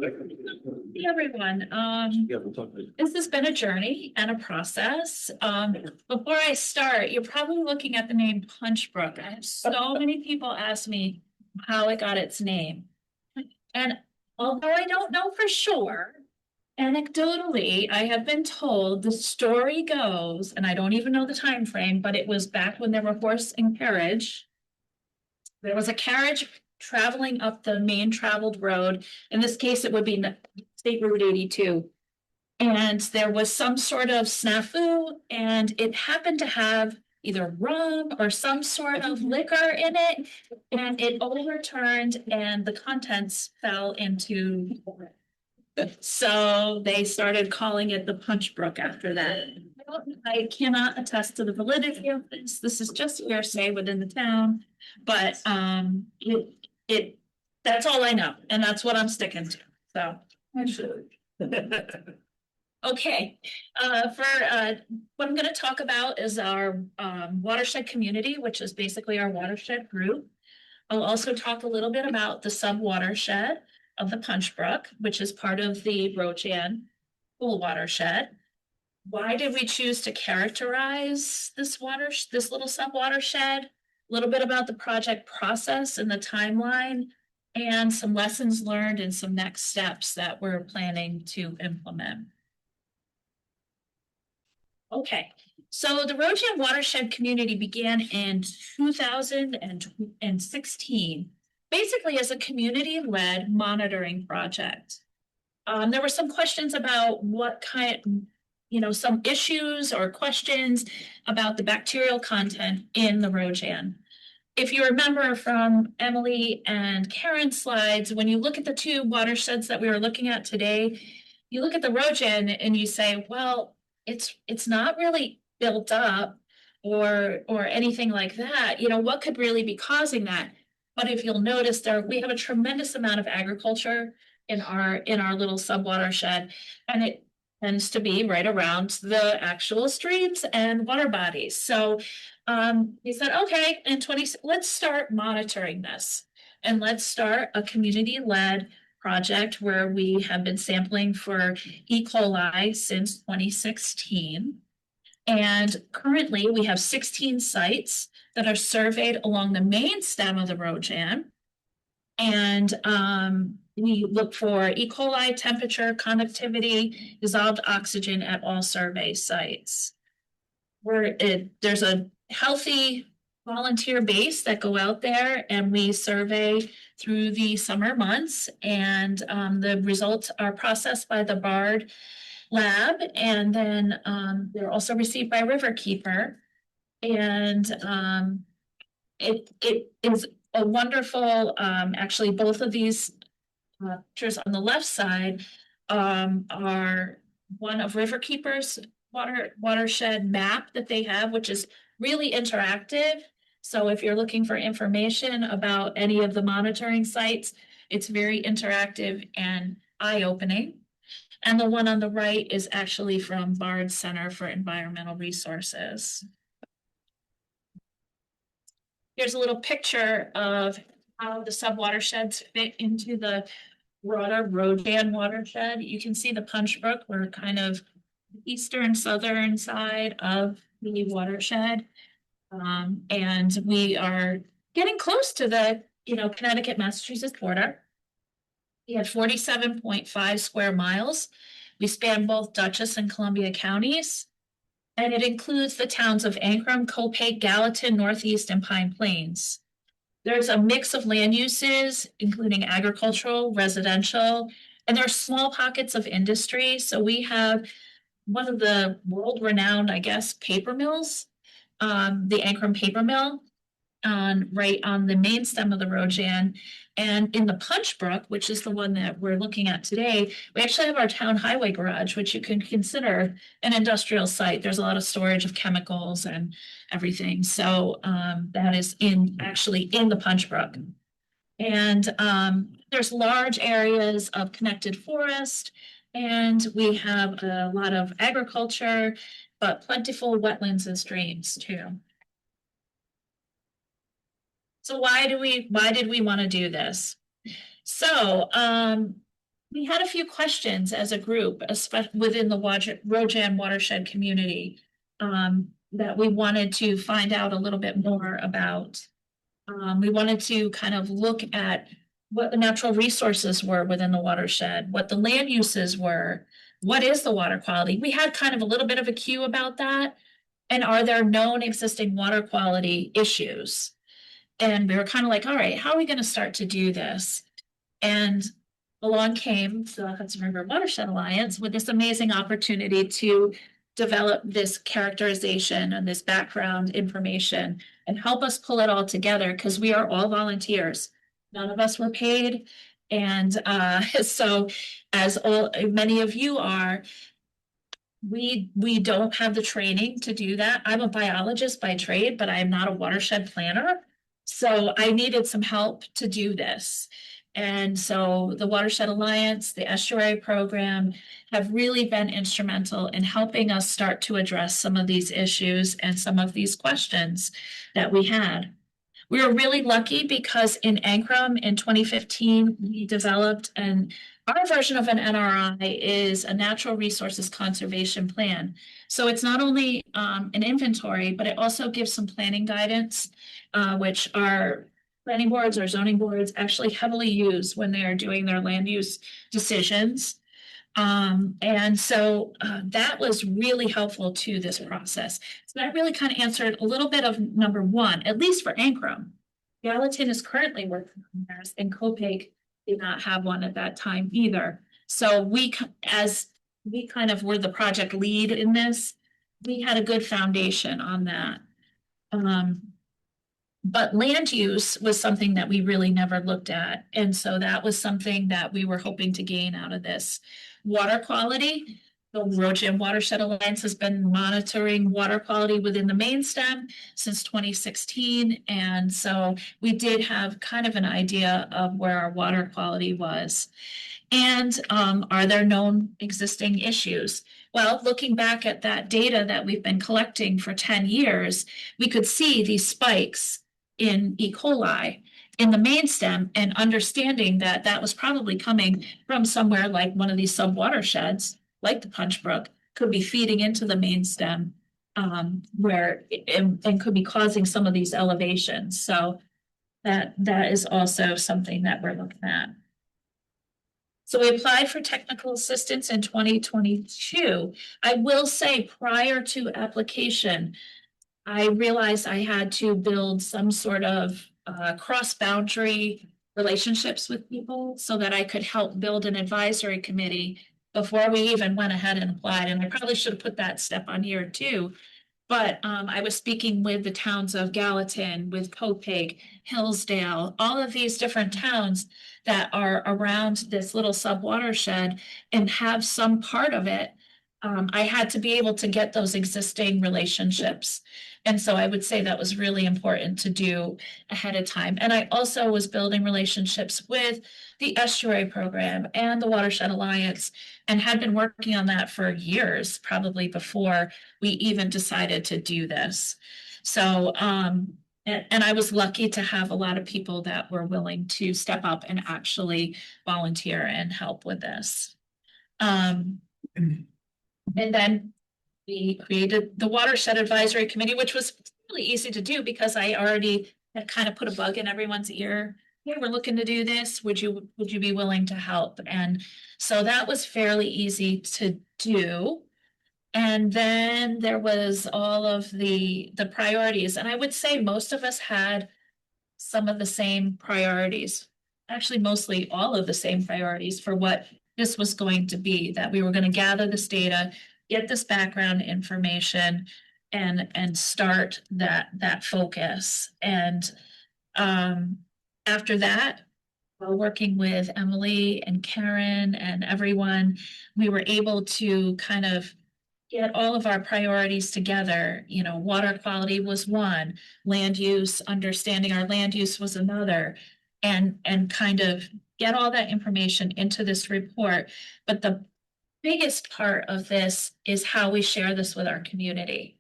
Hey everyone, this has been a journey and a process. Before I start, you're probably looking at the name Punch Brook. I have so many people ask me how it got its name. And although I don't know for sure, anecdotally, I have been told the story goes, and I don't even know the time frame, but it was back when there were horse and carriage. There was a carriage traveling up the main traveled road. In this case, it would be State Route 82. And there was some sort of snafu, and it happened to have either rum or some sort of liquor in it, and it overturned, and the contents fell into. So they started calling it the Punch Brook after that. I cannot attest to the validity of this. This is just hearsay within the town, but it that's all I know, and that's what I'm sticking to. So actually. Okay, what I'm going to talk about is our watershed community, which is basically our watershed group. I'll also talk a little bit about the sub-watershed of the Punch Brook, which is part of the Rojan Pool watershed. Why did we choose to characterize this little sub-watershed? A little bit about the project process and the timeline, and some lessons learned and some next steps that we're planning to implement. Okay, so the Rojan watershed community began in 2016, basically as a community-led monitoring project. There were some questions about what kind, some issues or questions about the bacterial content in the Rojan. If you remember from Emily and Karen's slides, when you look at the two watersheds that we were looking at today, you look at the Rojan and you say, well, it's not really built up or anything like that. What could really be causing that? But if you'll notice we have a tremendous amount of agriculture in our little sub-watershed, and it tends to be right around the actual streams and water bodies. So we said, okay, let's start monitoring this, and let's start a community-led project where we have been sampling for E. coli since 2016. And currently we have 16 sites that are surveyed along the main stem of the Rojan. And we look for E. coli temperature, conductivity, dissolved oxygen at all survey sites. There's a healthy volunteer base that go out there, and we survey through the summer months, and the results are processed by the BARD lab, and then they're also received by Riverkeeper. And it is a wonderful, actually both of these pictures on the left side are one of Riverkeeper's watershed map that they have, which is really interactive. So if you're looking for information about any of the monitoring sites, it's very interactive and eye-opening. And the one on the right is actually from Bard Center for Environmental Resources. Here's a little picture of how the sub-watersheds fit into the broader Rojan watershed. You can see the Punch Brook. We're kind of eastern, southern side of the watershed. And we are getting close to the, Connecticut, Massachusetts border. We have 47.5 square miles. We span both Dutchess and Columbia counties. And it includes the towns of Ancram, Copiague, Gallatin, Northeast, and Pine Plains. There's a mix of land uses, including agricultural, residential, and there are small pockets of industry. So we have one of the world-renowned, I guess, paper mills, the Ancram paper mill, right on the main stem of the Rojan. And in the Punch Brook, which is the one that we're looking at today, we actually have our town highway garage, which you can consider an industrial site. There's a lot of storage of chemicals and everything. So that is actually in the Punch Brook. And there's large areas of connected forest, and we have a lot of agriculture, but plentiful wetlands and streams too. So why did we want to do this? So We had a few questions as a group, especially within the Rojan watershed community, that we wanted to find out a little bit more about. We wanted to kind of look at what the natural resources were within the watershed, what the land uses were, what is the water quality. We had kind of a little bit of a cue about that. And are there known existing water quality issues? And we were kind of like, all right, how are we going to start to do this? And along came the Hudson River Watershed Alliance with this amazing opportunity to develop this characterization and this background information and help us pull it all together because we are all volunteers. None of us were paid. And so, as many of you are, we don't have the training to do that. I'm a biologist by trade, but I am not a watershed planner. So I needed some help to do this. And so the Watershed Alliance, the Estuary Program have really been instrumental in helping us start to address some of these issues and some of these questions that we had. We were really lucky because in Ancram in 2015, we developed our version of an NRI is a natural resources conservation plan. So it's not only an inventory, but it also gives some planning guidance, which our planning boards or zoning boards actually heavily use when they are doing their land use decisions. And so that was really helpful to this process. So that really kind of answered a little bit of number one, at least for Ancram. Gallatin is currently working on theirs, and Copake did not have one at that time either. So as we kind of were the project lead in this, we had a good foundation on that. But land use was something that we really never looked at. And so that was something that we were hoping to gain out of this. Water quality, the Rojan Watershed Alliance has been monitoring water quality within the main stem since 2016. And so we did have kind of an idea of where our water quality was. And are there known existing issues? Well, looking back at that data that we've been collecting for 10 years, we could see these spikes in E. coli in the main stem and understanding that that was probably coming from somewhere like one of these sub-watersheds, like the Punch Brook, could be feeding into the main stem and could be causing some of these elevations. So that is also something that we're looking at. So we applied for technical assistance in 2022. I will say prior to application, I realized I had to build some sort of cross-boundary relationships with people so that I could help build an advisory committee before we even went ahead and applied. And I probably should have put that step on here too. But I was speaking with the towns of Gallatin, with Copake, Hillsdale, all of these different towns that are around this little sub-watershed and have some part of it. I had to be able to get those existing relationships. And so I would say that was really important to do ahead of time. And I also was building relationships with the Estuary Program and the Watershed Alliance and had been working on that for years, probably before we even decided to do this. So, and I was lucky to have a lot of people that were willing to step up and actually volunteer and help with this. And then we created the Watershed Advisory Committee, which was really easy to do because I already had kind of put a bug in everyone's ear. Hey, we're looking to do this. Would you be willing to help? And so that was fairly easy to do. And then there was all of the priorities. And I would say most of us had some of the same priorities, actually mostly all of the same priorities for what this was going to be, that we were going to gather this data, get this background information, and start that focus. And after that, while working with Emily and Karen and everyone, we were able to kind of get all of our priorities together. You know, water quality was one, land use, understanding our land use was another, and kind of get all that information into this report. But the biggest part of this is how we share this with our community.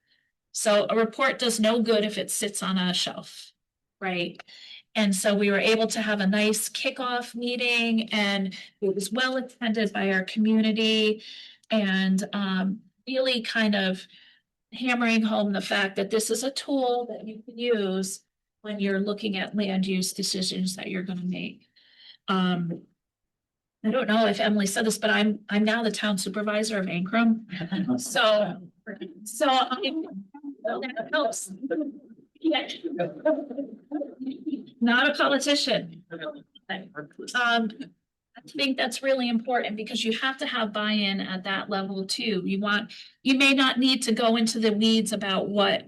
So a report does no good if it sits on a shelf, right? And so we were able to have a nice kickoff meeting, and it was well attended by our community, and really kind of hammering home the fact that this is a tool that you can use when you're looking at land use decisions that you're going to make. I don't know if Emily said this, but I'm now the town supervisor of Ancram. So that helps. Yeah. Not a politician. I think that's really important because you have to have buy-in at that level too. You may not need to go into the weeds about what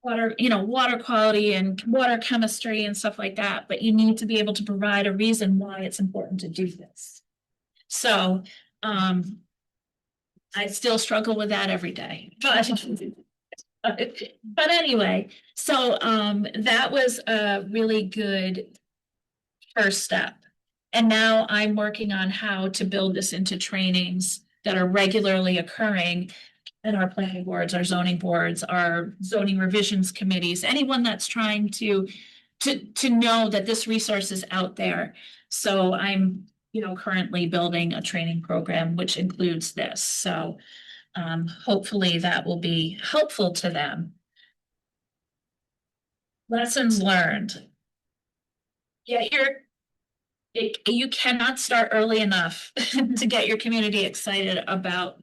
water, water quality and water chemistry and stuff like that, but you need to be able to provide a reason why it's important to do this. So, I still struggle with that every day, but anyway, so, that was a really good first step. And now I'm working on how to build this into trainings that are regularly occurring in our planning boards, our zoning boards, our zoning revisions committees, anyone that's trying to know that this resource is out there. So I'm, currently building a training program which includes this. So hopefully that will be helpful to them. Lessons learned. Yeah, you cannot start early enough to get your community excited about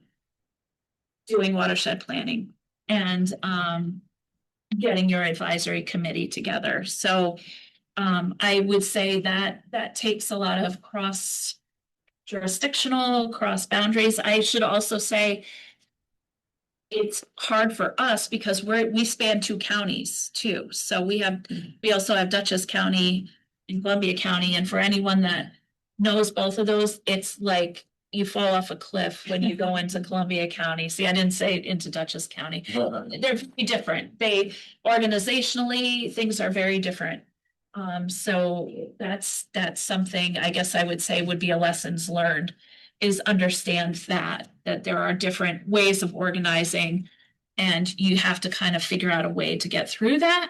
doing watershed planning and getting your advisory committee together. So I would say that takes a lot of cross jurisdictional, cross boundaries. I should also say it's hard for us because we span 2 counties too. So we also have Dutchess County in Columbia County, and for anyone that knows both of those, it's like you fall off a cliff when you go into Columbia County. See, I didn't say into Dutchess County. They're very different. Organizationally, things are very different. So that's something I guess I would say would be a lessons learned, is understand that there are different ways of organizing, and you have to kind of figure out a way to get through that.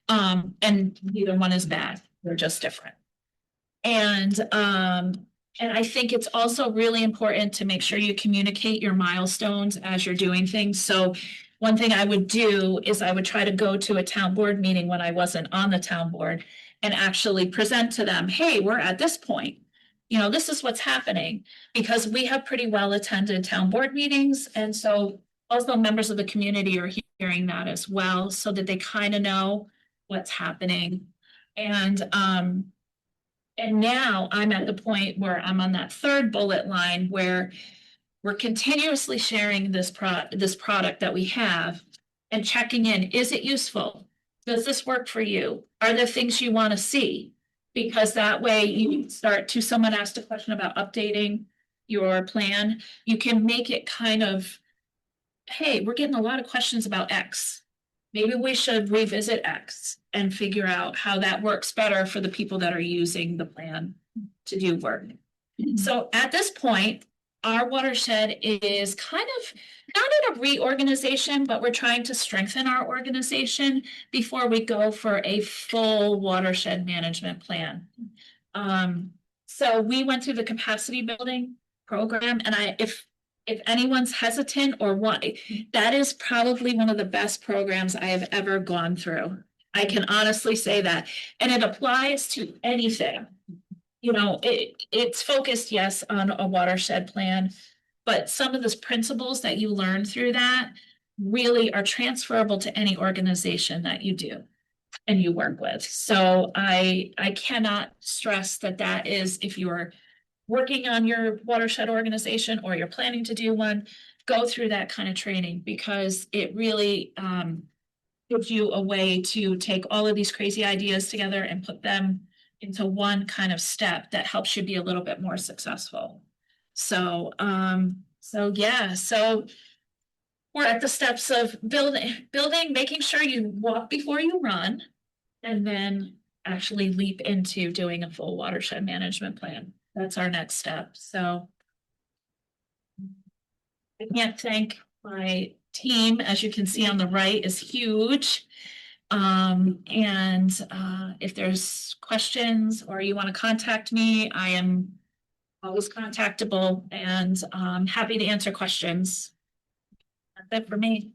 And neither one is bad. They're just different. And I think it's also really important to make sure you communicate your milestones as you're doing things. So one thing I would do is I would try to go to a town board meeting when I wasn't on the town board and actually present to them, hey, we're at this point. This is what's happening, because we have pretty well attended town board meetings. And so also members of the community are hearing that as well, so that they kind of know what's happening. And now I'm at the point where I'm on that third bullet line where we're continuously sharing this product that we have and checking in. Is it useful? Does this work for you? Are there things you want to see? Because that way you start to, someone asked a question about updating your plan. You can make it kind of, hey, we're getting a lot of questions about X. Maybe we should revisit X and figure out how that works better for the people that are using the plan to do work. So at this point, our watershed is kind of not in a reorganization, but we're trying to strengthen our organization before we go for a full watershed management plan. So we went through the capacity building program, and if anyone's hesitant or what, that is probably one of the best programs I have ever gone through. I can honestly say that, and it applies to anything. It's focused, yes, on a watershed plan, but some of the principles that you learn through that really are transferable to any organization that you do and you work with. So I cannot stress that is, if you're working on your watershed organization or you're planning to do one, go through that kind of training, because it really gives you a way to take all of these crazy ideas together and put them into one kind of step that helps you be a little bit more successful. So yeah, so we're at the steps of building, making sure you walk before you run, and then actually leap into doing a full watershed management plan. That's our next step. So I can't thank my team. As you can see on the right is huge. If there's questions or you want to contact me, I am always contactable and happy to answer questions. That's it for me.